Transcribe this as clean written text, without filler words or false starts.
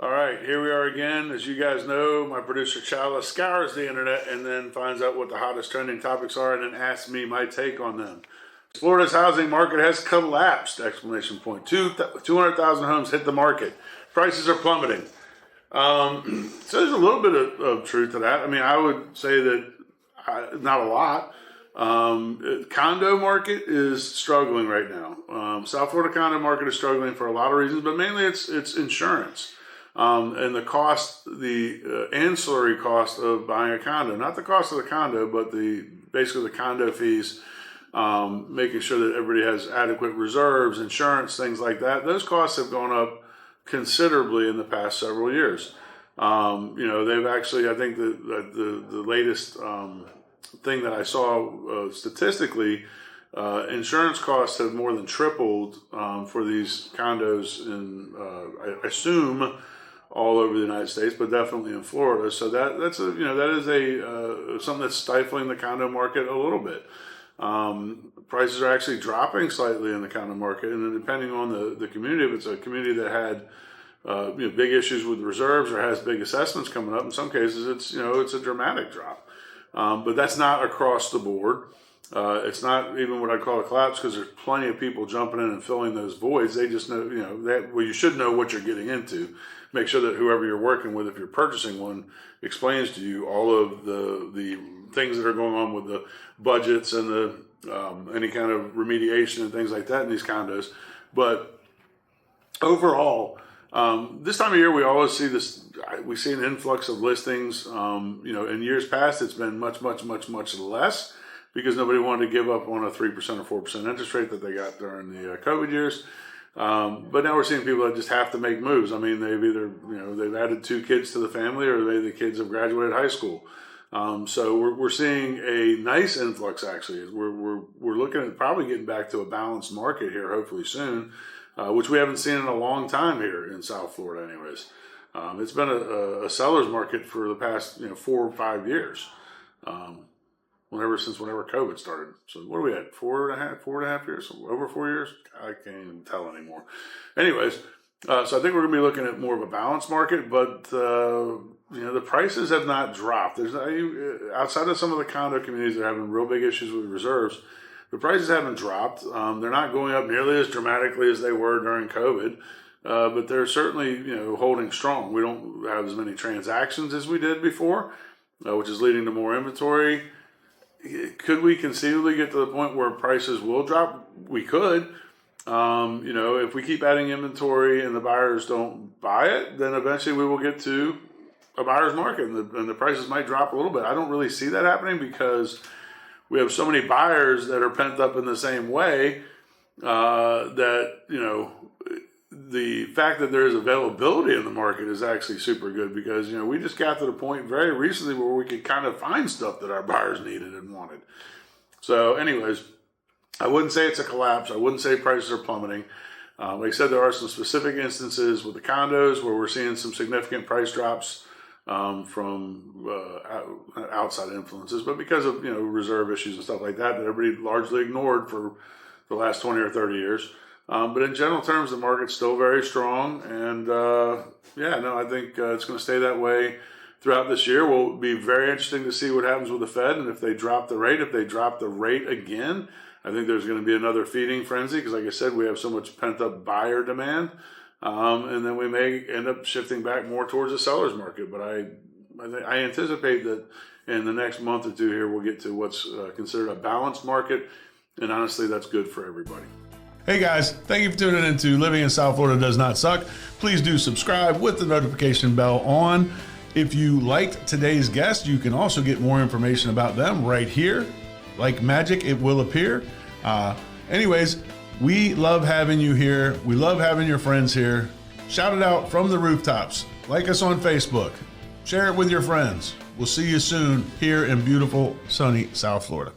All right, here we are again. As you guys know, my producer Chala scours the internet and then finds out what the hottest trending topics are and then asks me my take on them. Florida's housing market has collapsed! Exclamation point. 200,000 homes hit the market. Prices are plummeting. So there's a little bit of truth to that. I mean, I would say that not a lot. Condo market is struggling right now. South Florida condo market is struggling for a lot of reasons, but mainly it's insurance. And the cost, the ancillary cost of buying a condo, not the cost of the condo, but basically the condo fees, making sure that everybody has adequate reserves, insurance, things like that. Those costs have gone up considerably in the past several years. They've actually, I think the latest thing that I saw statistically, insurance costs have more than tripled for these condos in, I assume, all over the United States, but definitely in Florida. So that is something that's stifling the condo market a little bit. Prices are actually dropping slightly in the condo market, and then depending on the community, if it's a community that had big issues with reserves or has big assessments coming up, in some cases it's a dramatic drop. But that's not across the board. It's not even what I call a collapse, because there's plenty of people jumping in and filling those voids. They just know, you should know what you're getting into. Make sure that whoever you're working with, if you're purchasing one, explains to you all of the things that are going on with the budgets and the any kind of remediation and things like that in these condos. But overall, this time of year, we always see this. We see an influx of listings. In years past, it's been much less, because nobody wanted to give up on a 3% or 4% interest rate that they got during the COVID years. But now we're seeing people that just have to make moves. I mean, they've either, they've added 2 kids to the family, or the kids have graduated high school. So we're seeing a nice influx, actually. We're looking at probably getting back to a balanced market here, hopefully soon, which we haven't seen in a long time here in South Florida anyways. It's been a seller's market for the past 4 or 5 years. Since whenever COVID started. So what are we at? 4.5 years? Over 4 years? I can't even tell anymore. Anyways, so I think we're going to be looking at more of a balanced market, but the prices have not dropped. There's outside of some of the condo communities that are having real big issues with reserves, the prices haven't dropped. They're not going up nearly as dramatically as they were during COVID, but they're certainly holding strong. We don't have as many transactions as we did before, which is leading to more inventory. Could we conceivably get to the point where prices will drop? We could. If we keep adding inventory and the buyers don't buy it, then eventually we will get to a buyer's market, and the prices might drop a little bit. I don't really see that happening, because we have so many buyers that are pent up in the same way, that the fact that there is availability in the market is actually super good, because we just got to the point very recently where we could kind of find stuff that our buyers needed and wanted. So anyways, I wouldn't say it's a collapse. I wouldn't say prices are plummeting. Like I said, there are some specific instances with the condos where we're seeing some significant price drops from outside influences, but because of reserve issues and stuff like that everybody largely ignored for the last 20 or 30 years. But in general terms, the market's still very strong, and I think it's going to stay that way throughout this year. Will be very interesting to see what happens with the Fed, and if they drop the rate again, I think there's going to be another feeding frenzy, because like I said, we have so much pent up buyer demand, and then we may end up shifting back more towards the seller's market. But I anticipate that in the next month or two here, we'll get to what's considered a balanced market, and honestly, that's good for everybody. Hey guys, thank you for tuning in to Living in South Florida Does Not Suck. Please do subscribe with the notification bell on. If you liked today's guest, you can also get more information about them right here. Like magic, it will appear. Anyways, we love having you here. We love having your friends here. Shout it out from the rooftops. Like us on Facebook. Share it with your friends. We'll see you soon here in beautiful, sunny South Florida.